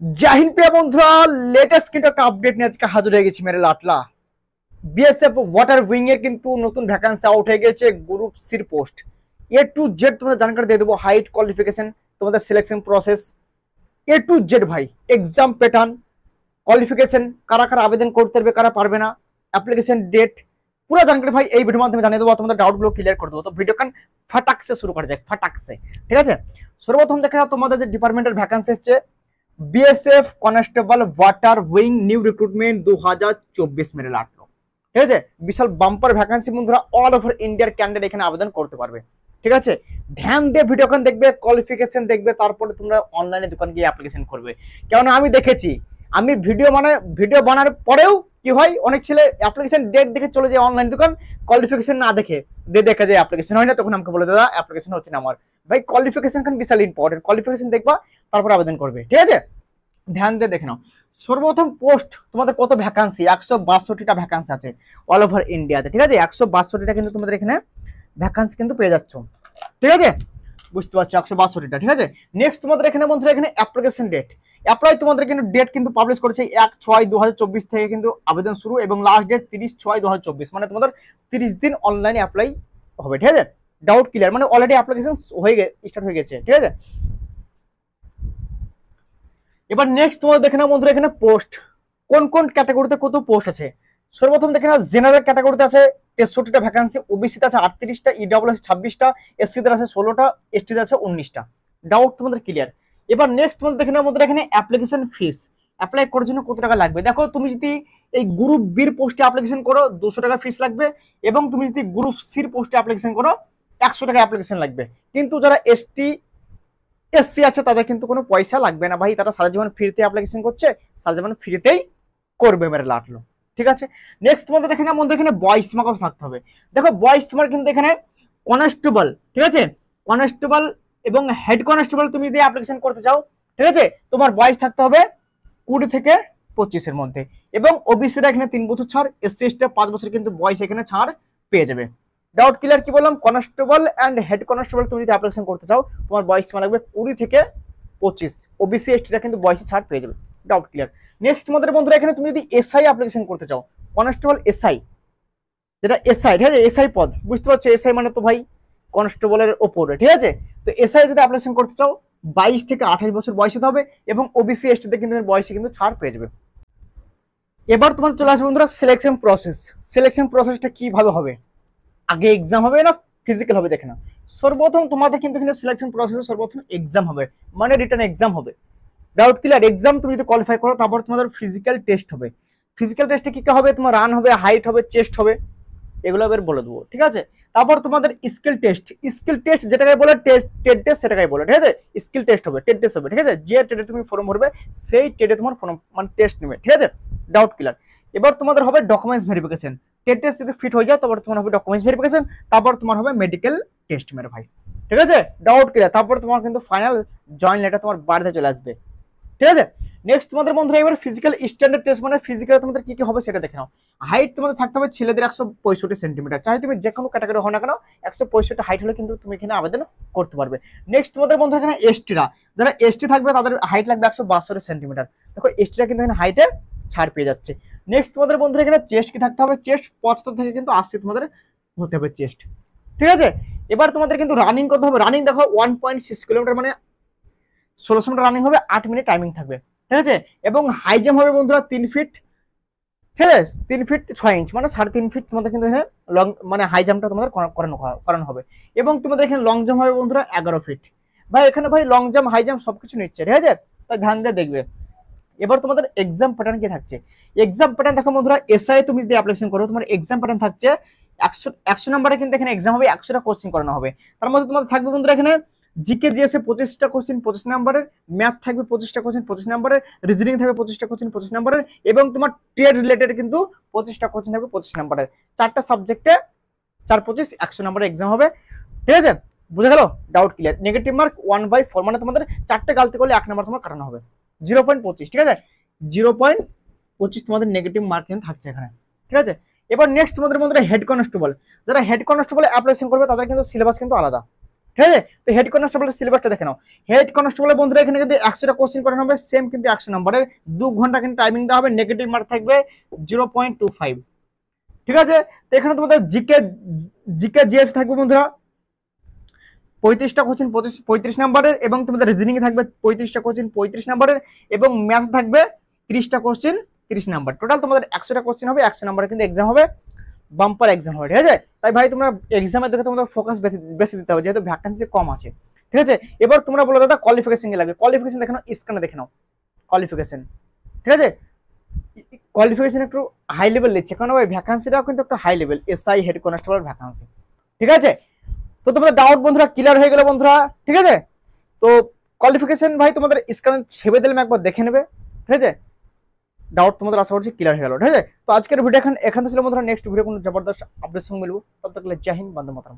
जय हिंद प्रिय बंधुरा लेटेस्ट কিন্তু একটা আপডেট নিয়ে আজকে হাজির হয়ে গেছি মেরে লাটলা। বিএসএফ ওয়াটার উইং এর কিন্তু নতুন ভ্যাকেন্সি আউট হয়ে গেছে, group sir post A to Z তোমাদের জানকারি দিয়ে দেবো। হাইট, কোয়ালিফিকেশন, তোমাদের selection process A to Z ভাই, এক্সাম প্যাটার্ন, কোয়ালিফিকেশন, কারা কারা আবেদন করতে পারবে কারা পারবে না, অ্যাপ্লিকেশন ডেট, পুরো জানকারি ভাই এই ভিডিওর মাধ্যমে জানিয়ে দেবো। তোমাদের ডাউটগুলো ক্লিয়ার করে দেবো। তো ভিডিও কান ফাটাক সে শুরু করা যাক, ফাটাক সে। ঠিক আছে, সর্বপ্রথম দেখে নাও তোমাদের যে ডিপার্টমেন্টের ভ্যাকেন্সি এসছে BSF constable water wing new recruitment 2024 মেরে লাগলো। ঠিক আছে, বিশাল বাম্পার ভ্যাকেন্সি বন্ধুরা, অল ওভার ইন্ডিয়ার ক্যান্ডিডেট এখানে আবেদন করতে পারবে। ঠিক আছে, ধ্যান দিয়ে ভিডিওখান দেখবে, কোয়ালিফিকেশন দেখবে, তারপরে তোমরা অনলাইনে দোকান গিয়ে অ্যাপ্লিকেশন করবে। কেননা আমি দেখেছি, আমি ভিডিও বানার পরেও কি হয়, অনেক ছেলে অ্যাপ্লিকেশন ডেট দেখে চলে যায় অনলাইন দোকান, কোয়ালিফিকেশন না দেখে দেখা যায় অ্যাপ্লিকেশন হয় না। তখন আমাকে বলে দাদা অ্যাপ্লিকেশন হচ্ছে না আমার। ভাই কোয়ালিফিকেশন খান বিশাল ইম্পর্টেন্ট, কোয়ালিফিকেশন দেখবা তারপর আবেদন করবে। ঠিক আছে, ধ্যান দিয়ে দেখে নাও। সর্বপ্রথম পোস্ট তোমাদের কত ভ্যাকান্সি, 162টা ভ্যাকান্সি আছে অল ওভার ইন্ডিয়াতে। ঠিক আছে, 162টা কিন্তু তোমাদের এখানে ভ্যাকান্সি কিন্তু পেয়ে যাচ্ছ। ঠিক আছে, বুঝতে পারছো, 162টা। ঠিক আছে, নেক্সট তোমাদের এখানে বন্ধুরা এখানে অ্যাপ্লিকেশন ডেট অ্যাপ্লাই তোমাদের কিন্তু ডেট কিন্তু পাবলিশ করেছে 1/6/2024 থেকে কিন্তু আবেদন শুরু, এবং লাস্ট ডেট 30/6/2024, মানে তোমাদের 30 দিন অনলাইনে অ্যাপ্লাই হবে। ঠিক আছে, ডাউট ক্লিয়ার, মানে অলরেডি অ্যাপ্লিকেশন স্টার্ট হয়ে গেছে। ঠিক আছে, এবার নেক্সট তোমাদের দেখে নাও বন্ধুরা এখানে পোস্ট কোন কোন ক্যাটাগরিতে কত পোস্ট আছে। সর্বপ্রথম দেখে নাও জেনারেল ক্যাটাগরিতে আছে 63টা ভ্যাকান্সি, ওবিসিতে আছে 38টা, ইডব্লিউএস 26টা, এসসিতে আছে 16টা, এসটিতে আছে 19টা। ডাউট তোমাদের ক্লিয়ার। এবার নেক্সট তোমাদের দেখে নাও বন্ধুরা এখানে অ্যাপ্লিকেশন ফিস, অ্যাপ্লাই করার জন্য কত টাকা লাগবে। দেখো, তুমি যদি এই গ্রুপ বির পোস্টে অ্যাপ্লিকেশন করো 200 টাকা ফিস লাগবে, এবং তুমি যদি গ্রুপ সির পোস্টে অ্যাপ্লিকেশন করো 100 টাকা অ্যাপ্লিকেশন লাগবে। কিন্তু যারা এসসি আছে তাদের কিন্তু কোনো পয়সা লাগবে না ভাই, তারা সারা জীবন ফ্রিতে অ্যাপ্লিকেশন করছে, সারা জীবন ফ্রিতেই করবে মেরে লাটলো। ঠিক আছে, নেক্সট তোমাদের এখানে মধ্যে এখানে বয়স সীমা কত থাকতে হবে। দেখো বয়স তোমার কিন্তু এখানে কনস্টেবল, ঠিক আছে, কনস্টেবল এবং হেড কনস্টেবল তুমি যদি অ্যাপ্লিকেশন করতে চাও, ঠিক আছে, তোমার বয়স থাকতে হবে 20 থেকে 25-এর মধ্যে, এবং ওবিসিরা এখানে 3 বছর ছাড়, এসসি এসটি 5 বছর কিন্তু বয়স এখানে ছাড় পেয়ে যাবে। Doubt clear? কি বললাম, কনস্টেবল এন্ড হেড কনস্টেবল তুমি যদি অ্যাপ্লিকেশন করতে চাও তোমার বয়স সীমা লাগবে 20 থেকে 25, ওবিসি এসটিরা কিন্তু বয়সে ছাড় পেয়ে যাবে। Doubt clear? নেক্সট তোমাদের বন্ধুরা এখানে তুমি যদি এসআই অ্যাপ্লিকেশন করতে চাও, কনস্টেবল এসআই, যেটা এসআই, ঠিক আছে, এসআই পদ, বুঝতে পারছো, এসআই মানে তো ভাই কনস্টেবলের ওপরে। ঠিক আছে, তো এসআই যদি অ্যাপ্লিকেশন করতে চাও 22 থেকে 28 বছর বয়স হতে হবে, এবং ওবিসি এসটিতে কিন্তু বয়সে কিন্তু ছাড় পেয়ে যাবে। এবার তোমার চলে আসবে বন্ধুরা সিলেকশন প্রসেস। সিলেকশন প্রসেসটা কিভাবে হবে, আগে এক্সাম হবে না ফিজিক্যাল হবে দেখে না। সর্বপ্রথম তোমাদের কিন্তু এখানে সিলেকশন প্রসেসে সর্বপ্রথম এক্সাম হবে, মানে রিটার্ন এক্সাম হবে। Doubt clear? এক্সাম তুমি যদি কোয়ালিফাই করো তারপর তোমাদের ফিজিক্যাল টেস্ট হবে। ফিজিক্যাল টেস্টে কি কি হবে, তোমার রান হবে, হাইট হবে, চেস্ট হবে, এগুলো এবার বলে দেবো। ঠিক আছে, তারপর তোমাদের স্কিল টেস্ট, স্কিল টেস্ট যেটাকে বলে টেট টেস্ট সেটাকে বলে। ঠিক আছে, স্কিল টেস্ট হবে, টেট টেস্ট হবে। ঠিক আছে, যে টেটে তুমি ফর্ম ভরবে সেই টেটে তোমার ফর্ম মানে টেস্ট নেবে। ঠিক আছে, ডাউট ক্লিয়ার? এবার তোমাদের হবে ডকুমেন্টস ভেরিফিকেশন। টেট টেস্ট যদি ফিট হয়ে যায় তারপর তোমার হবে ডকুমেন্টস ভেরিফিকেশন, তারপর তোমার হবে মেডিকেল টেস্ট মেরে ভাই। ঠিক আছে, ডাউট ক্লিয়ার? তারপর তোমার কিন্তু ফাইনাল জয়েন লেটার তোমার বাড়িতে চলে আসবে। ঠিক আছে, নেক্সট তোমাদের বন্ধুরা এবার ফিজিক্যাল স্ট্যান্ডার্ড টেস্ট, মানে ফিজিক্যাল তোমাদের কি কি হবে সেটা দেখে নাও। হাইট তোমাদের থাকতে হবে ছেলেদের 165 সেন্টিমিটার, চাই তুমি যে কোনো ক্যাটাগরি হও না কেন 165 হাইট হলে কিন্তু তুমি এখানে আবেদন করতে পারবে। নেক্সট তোমাদের বন্ধুরা এখানে এসটিরা, যারা এসটি থাকবে তাদের হাইট লাগবে 162 সেন্টিমিটার। দেখো এসটিরা কিন্তু এখানে হাইটে ছাড় পেয়ে যাচ্ছে। নেক্সট তোমাদের বন্ধুরা এখানে চেস্ট কি থাকতে হবে, চেস্ট 75 থেকে কিন্তু 80 তোমাদের হতে হবে চেস্ট। ঠিক আছে, এবার তোমাদের কিন্তু রানিং করতে হবে। রানিং দেখো 1.6 কিলোমিটার, মানে 1600 মিটার রানিং হবে, 8 মিনিট টাইমিং থাকবে। ঠিক আছে, এবং হাই জাম্প হবে বন্ধুরা 3 ফিট, ঠিক আছে, 3 ফিট 6 ইঞ্চ, মানে 3.5 ফিট তোমাদের কিন্তু এখানে লং, মানে হাই জাম্পটা তোমাদের করানো হবে। এবং তোমাদের এখানে লং জাম্প হবে বন্ধুরা 11 ফিট। ভাই এখানে ভাই লং জাম্প হাই জাম্প সবকিছু নিচ্ছে। ঠিক আছে, তাই ধ্যান দিয়ে দেখবে। এবার তোমাদের এক্সাম প্যাটার্ন কি থাকছে। এক্সাম প্যাটার্ন দেখো বন্ধুরা, এসআই তুমি যদি অ্যাপ্লিকেশন করো তোমার এক্সাম প্যাটার্ন থাকছে 100 নম্বরে কিন্তু এখানে এক্সাম হবে, 100টা কোশ্চেন করানো হবে। তার মধ্যে তোমাদের থাকবে বন্ধুরা এখানে জিকে জিএসএ 25টা কোশ্চেন 25 নম্বরের, ম্যাথ থাকবে 25টা কোশ্চেন 25 নম্বরের, রিজনিং থাকবে 25টা কোশ্চেন 25 নম্বরের, এবং তোমার ট্রেড রিলেটেড কিন্তু 25টা কোশ্চেন থাকবে 25 নম্বরের। 4টা সাবজেক্টে 4 25 100 নম্বরের এক্সাম হবে। ঠিক আছে, বুঝে গেল? Doubt clear? নেগেটিভ মার্ক 1/4, মানে তোমাদের 4টে গালতি করলে 1 নম্বর তোমার কাটানো হবে, 0.25। ঠিক আছে, 0.25 তোমাদের নেগেটিভ মার্ক থাকছে এখানে। ঠিক আছে, এবার নেক্সট তোমাদের মধ্যে হেড কনস্টেবল, যারা হেড কনস্টেবল অ্যাপ্লিকেশন করবে তাদের কিন্তু সিলেবাস কিন্তু আলাদা। ঠিক আছে। তো হেড কনস্টেবলের সিলেবাসটা দেখে নাও। হেড কনস্টেবলের বন্ধুরা এখানে কিন্তু 100টা কোশ্চেন করানো হবে, সেম কিন্তু 100 নম্বরের, 2 ঘন্টা কিন্তু টাইমিং দেওয়া হবে, নেগেটিভ মার্ক থাকবে 0.25। ঠিক আছে। তো এখানে তোমাদের জিকে জিকে জিএস থাকবে বন্ধুরা 35টা কোশ্চেন 35 নাম্বারের, এবং তোমাদের রিজনিং থাকবে 35টা কোশ্চেন 35 নাম্বারের, এবং ম্যাথ থাকবে 30টা কোশ্চেন 30 নাম্বার। টোটাল তোমাদের 100টা কোশ্চেন হবে, 100 নাম্বারের কিন্তু এক্সাম হবে, বাম্পার এক্সাম হবে। ঠিক আছে। তাই ভাই তোমরা এক্সামের দিকে তোমাদের ফোকাস বেশি দিতে হবে, যেহেতু ভ্যাকেন্সি কম আছে। ঠিক আছে। এবার তোমরা বলো দাদা কোয়ালিফিকেশন কি লাগবে। কোয়ালিফিকেশন দেখে নাও, স্ক্রিনে দেখে নাও কোয়ালিফিকেশন। ঠিক আছে। কোয়ালিফিকেশন একটু হাই লেভেল দিচ্ছে, কারণ ভাই ভ্যাকেন্সিটাও কিন্তু একটা high level, SI head constable vacancy. ঠিক আছে। তো তোমাদের ডাউট বন্ধুরা ক্লিয়ার হয়ে গেল বন্ধুরা। ঠিক আছে। তো কোয়ালিফিকেশন ভাই তোমাদের স্ক্রিনে ছেপে দিলাম, একবার দেখে নেবে। ঠিক আছে। ডাউট তোমাদের আশা করছি ক্লিয়ার হয়ে গেল। ঠিক আছে। তো আজকের ভিডিও এখান ছিল বন্ধুরা। নেক্সট ভিডিও কোনো জবরদস্ত আপডেট সঙ্গে মিলবো। তব তক জয় হিন্দ, বন্দে মাতরম।